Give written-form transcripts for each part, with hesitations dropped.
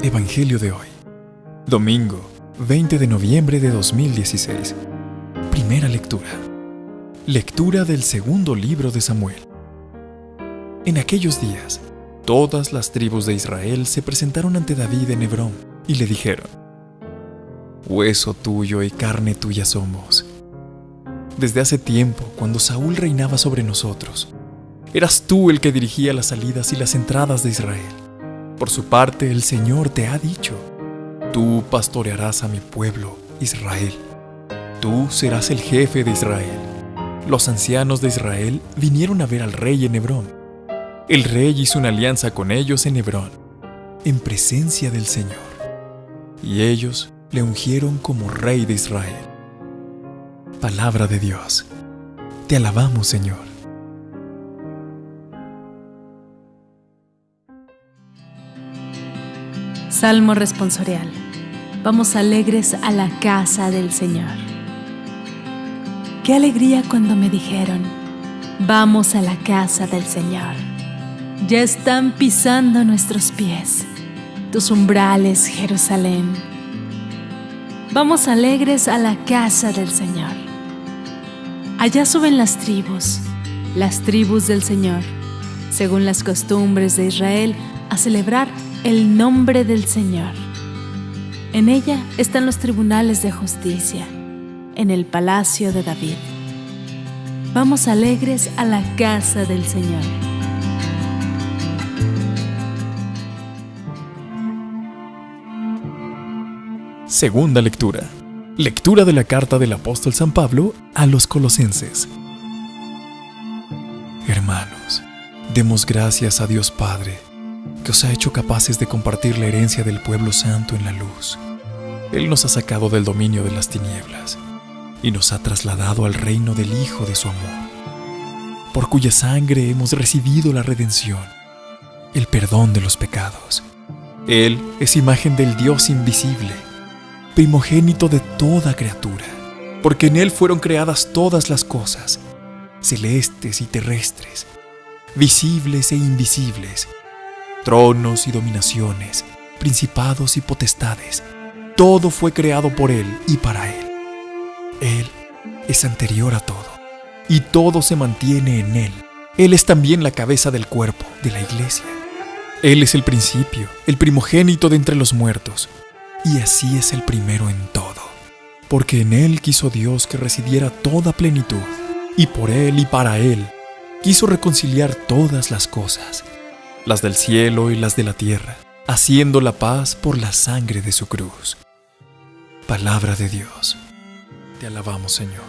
Evangelio de hoy, domingo 20 de noviembre de 2016. Primera lectura. Lectura del segundo libro de Samuel. En aquellos días, todas las tribus de Israel se presentaron ante David en Hebrón y le dijeron: hueso tuyo y carne tuya somos. Desde hace tiempo, cuando Saúl reinaba sobre nosotros, eras tú el que dirigía las salidas y las entradas de Israel. Por su parte, el Señor te ha dicho: tú pastorearás a mi pueblo, Israel. Tú serás el jefe de Israel. Los ancianos de Israel vinieron a ver al rey en Hebrón. El rey hizo una alianza con ellos en Hebrón, en presencia del Señor, y ellos le ungieron como rey de Israel. Palabra de Dios. Te alabamos, Señor. Salmo responsorial. Vamos alegres a la casa del Señor. Qué alegría cuando me dijeron: vamos a la casa del Señor. Ya están pisando nuestros pies tus umbrales, Jerusalén. Vamos alegres a la casa del Señor. Allá suben las tribus del Señor, según las costumbres de Israel, a celebrar el nombre del Señor. En ella están los tribunales de justicia, en el palacio de David. Vamos alegres a la casa del Señor. Segunda lectura. Lectura de la carta del apóstol San Pablo a los Colosenses. Hermanos, demos gracias a Dios Padre, que os ha hecho capaces de compartir la herencia del pueblo santo en la luz. Él nos ha sacado del dominio de las tinieblas y nos ha trasladado al reino del Hijo de su amor, por cuya sangre hemos recibido la redención, el perdón de los pecados. Él es imagen del Dios invisible, primogénito de toda criatura, porque en Él fueron creadas todas las cosas, celestes y terrestres, visibles e invisibles, tronos y dominaciones, principados y potestades. Todo fue creado por Él y para Él. Él es anterior a todo, y todo se mantiene en Él. Él es también la cabeza del cuerpo, de la iglesia. Él es el principio, el primogénito de entre los muertos, y así es el primero en todo. Porque en Él quiso Dios que residiera toda plenitud, y por Él y para Él quiso reconciliar todas las cosas, las del cielo y las de la tierra, haciendo la paz por la sangre de su cruz. Palabra de Dios. Te alabamos, Señor.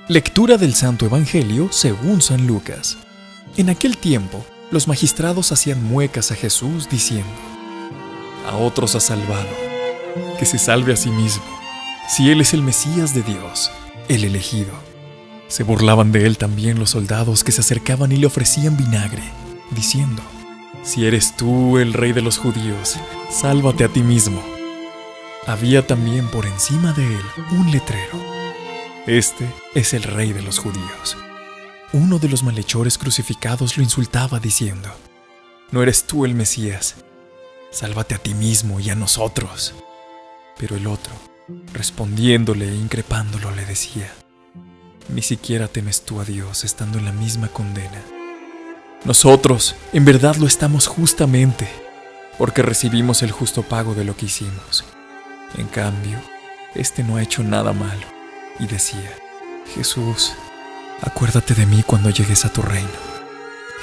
Lectura del Santo Evangelio según San Lucas. En aquel tiempo, los magistrados hacían muecas a Jesús diciendo: a otros ha salvado, que se salve a sí mismo, si Él es el Mesías de Dios, el elegido. Se burlaban de Él también los soldados que se acercaban y le ofrecían vinagre, diciendo: si eres tú el rey de los judíos, sálvate a ti mismo. Había también por encima de Él un letrero: este es el rey de los judíos. Uno de los malhechores crucificados lo insultaba diciendo: no eres tú el Mesías, sálvate a ti mismo y a nosotros. Pero el otro, respondiéndole e increpándolo, le decía: ni siquiera temes tú a Dios estando en la misma condena. Nosotros, en verdad, lo estamos justamente, porque recibimos el justo pago de lo que hicimos. En cambio, este no ha hecho nada malo. Y decía: Jesús, acuérdate de mí cuando llegues a tu reino.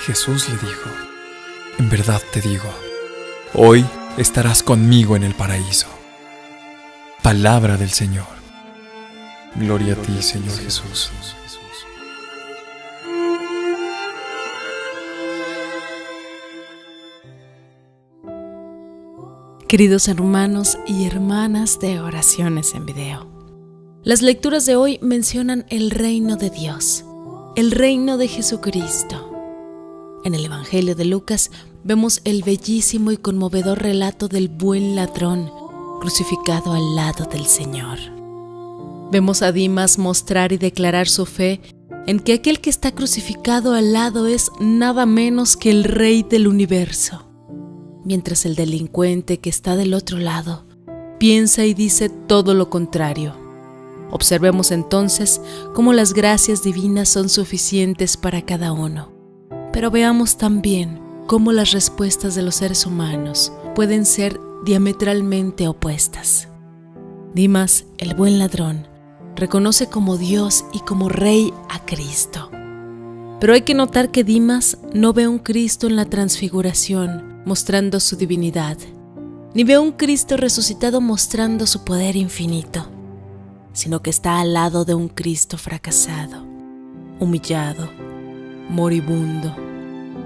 Jesús le dijo: en verdad te digo, hoy estarás conmigo en el paraíso. Palabra del Señor. Gloria a ti, Señor Jesús. Queridos hermanos y hermanas de Oraciones en Video, las lecturas de hoy mencionan el reino de Dios, el reino de Jesucristo. En el Evangelio de Lucas vemos el bellísimo y conmovedor relato del buen ladrón crucificado al lado del Señor. Vemos a Dimas mostrar y declarar su fe en que aquel que está crucificado al lado es nada menos que el Rey del universo, mientras el delincuente que está del otro lado piensa y dice todo lo contrario. Observemos entonces cómo las gracias divinas son suficientes para cada uno, pero veamos también cómo las respuestas de los seres humanos pueden ser diametralmente opuestas. Dimas, el buen ladrón, reconoce como Dios y como Rey a Cristo. Pero hay que notar que Dimas no ve a un Cristo en la transfiguración mostrando su divinidad, ni ve a un Cristo resucitado mostrando su poder infinito, sino que está al lado de un Cristo fracasado, humillado, moribundo,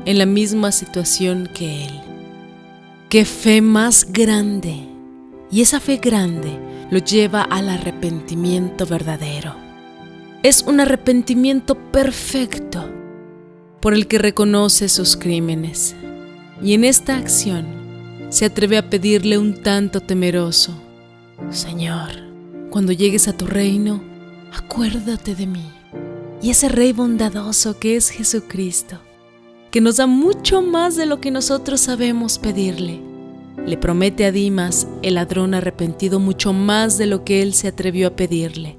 en la misma situación que él. ¡Qué fe más grande! Y esa fe grande lo lleva al arrepentimiento verdadero. Es un arrepentimiento perfecto por el que reconoce sus crímenes. Y en esta acción se atreve a pedirle un tanto temeroso: Señor, cuando llegues a tu reino, acuérdate de mí. Y ese Rey bondadoso que es Jesucristo, que nos da mucho más de lo que nosotros sabemos pedirle, le promete a Dimas, el ladrón arrepentido, mucho más de lo que él se atrevió a pedirle,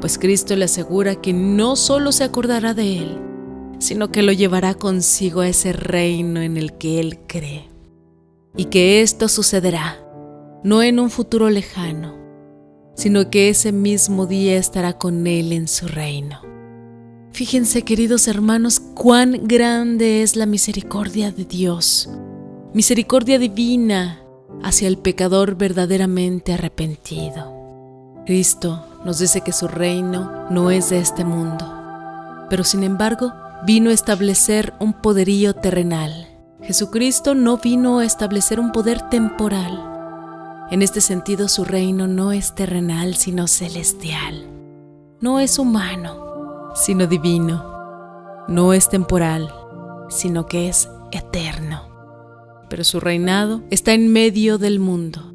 pues Cristo le asegura que no solo se acordará de él, sino que lo llevará consigo a ese reino en el que él cree, y que esto sucederá no en un futuro lejano, sino que ese mismo día estará con él en su reino. Fíjense, queridos hermanos, cuán grande es la misericordia de Dios, misericordia divina hacia el pecador verdaderamente arrepentido. Cristo nos dice que su reino no es de este mundo, pero sin embargo vino a establecer un poderío terrenal. Jesucristo no vino a establecer un poder temporal. En este sentido, su reino no es terrenal, sino celestial. No es humano, sino divino. No es temporal, sino que es eterno. Pero su reinado está en medio del mundo.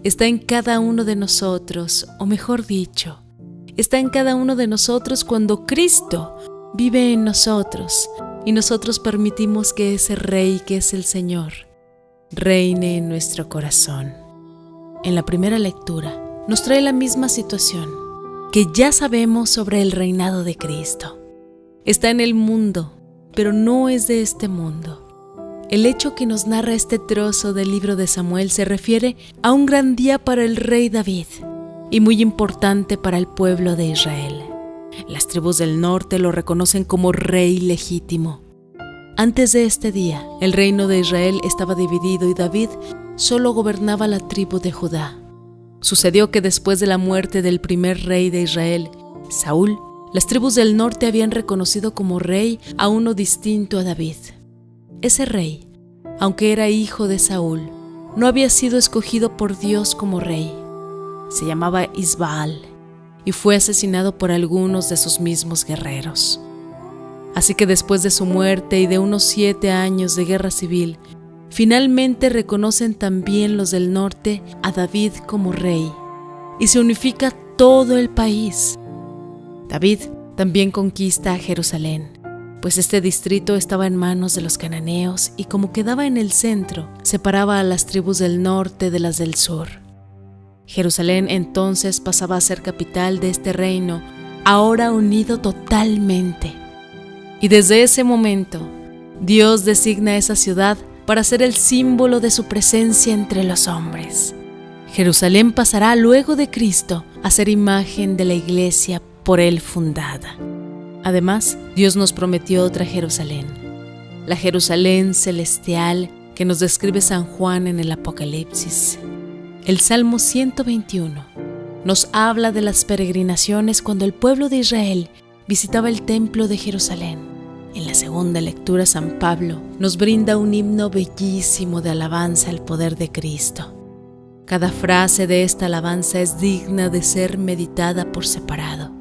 Está en cada uno de nosotros, o mejor dicho, está en cada uno de nosotros cuando Cristo vive en nosotros y nosotros permitimos que ese Rey, que es el Señor, reine en nuestro corazón. En la primera lectura nos trae la misma situación que ya sabemos sobre el reinado de Cristo. Está en el mundo, pero no es de este mundo. El hecho que nos narra este trozo del libro de Samuel se refiere a un gran día para el rey David y muy importante para el pueblo de Israel. Las tribus del norte lo reconocen como rey legítimo. Antes de este día, el reino de Israel estaba dividido y David solo gobernaba la tribu de Judá. Sucedió que después de la muerte del primer rey de Israel, Saúl, las tribus del norte habían reconocido como rey a uno distinto a David. Ese rey, aunque era hijo de Saúl, no había sido escogido por Dios como rey. Se llamaba Isbaal y fue asesinado por algunos de sus mismos guerreros. Así que después de su muerte y de unos 7 años de guerra civil, finalmente reconocen también los del norte a David como rey y se unifica todo el país. David también conquista a Jerusalén, pues este distrito estaba en manos de los cananeos y como quedaba en el centro, separaba a las tribus del norte de las del sur. Jerusalén entonces pasaba a ser capital de este reino, ahora unido totalmente. Y desde ese momento, Dios designa esa ciudad para ser el símbolo de su presencia entre los hombres. Jerusalén pasará luego de Cristo a ser imagen de la iglesia por él fundada. Además, Dios nos prometió otra Jerusalén, la Jerusalén celestial que nos describe San Juan en el Apocalipsis. El Salmo 121 nos habla de las peregrinaciones cuando el pueblo de Israel visitaba el templo de Jerusalén. En la segunda lectura, San Pablo nos brinda un himno bellísimo de alabanza al poder de Cristo. Cada frase de esta alabanza es digna de ser meditada por separado.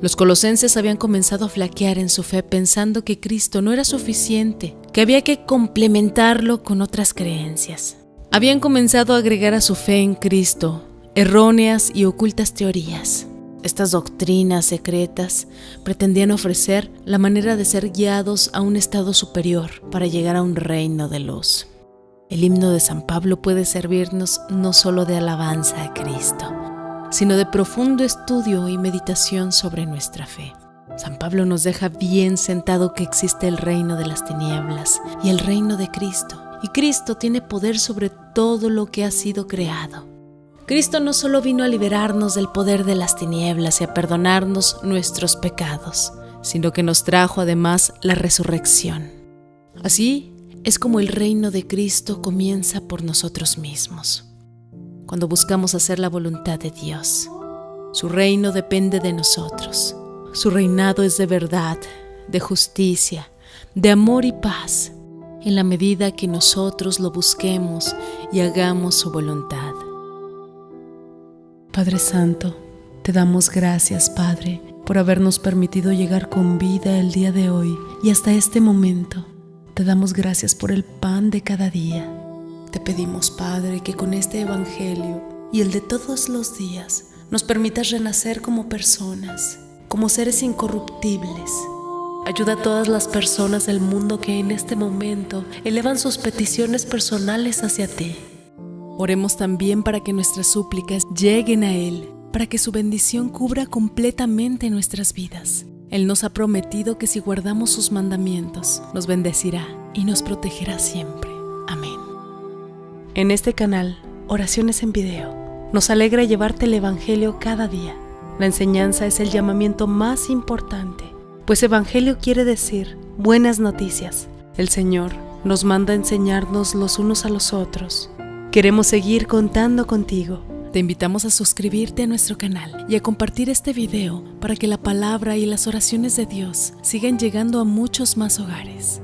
Los colosenses habían comenzado a flaquear en su fe pensando que Cristo no era suficiente, que había que complementarlo con otras creencias. Habían comenzado a agregar a su fe en Cristo erróneas y ocultas teorías. Estas doctrinas secretas pretendían ofrecer la manera de ser guiados a un estado superior para llegar a un reino de luz. El himno de San Pablo puede servirnos no solo de alabanza a Cristo, sino de profundo estudio y meditación sobre nuestra fe. San Pablo nos deja bien sentado que existe el reino de las tinieblas y el reino de Cristo. Y Cristo tiene poder sobre todo lo que ha sido creado. Cristo no solo vino a liberarnos del poder de las tinieblas y a perdonarnos nuestros pecados, sino que nos trajo además la resurrección. Así es como el reino de Cristo comienza por nosotros mismos, cuando buscamos hacer la voluntad de Dios. Su reino depende de nosotros. Su reinado es de verdad, de justicia, de amor y paz, en la medida que nosotros lo busquemos y hagamos su voluntad. Padre Santo, te damos gracias, Padre, por habernos permitido llegar con vida el día de hoy y hasta este momento. Te damos gracias por el pan de cada día. Te pedimos, Padre, que con este Evangelio y el de todos los días nos permitas renacer como personas, como seres incorruptibles. Ayuda a todas las personas del mundo que en este momento elevan sus peticiones personales hacia ti. Oremos también para que nuestras súplicas lleguen a Él, para que su bendición cubra completamente nuestras vidas. Él nos ha prometido que si guardamos sus mandamientos, nos bendecirá y nos protegerá siempre. Amén. En este canal, Oraciones en Video, nos alegra llevarte el Evangelio cada día. La enseñanza es el llamamiento más importante, pues Evangelio quiere decir buenas noticias. El Señor nos manda a enseñarnos los unos a los otros. Queremos seguir contando contigo. Te invitamos a suscribirte a nuestro canal y a compartir este video para que la palabra y las oraciones de Dios sigan llegando a muchos más hogares.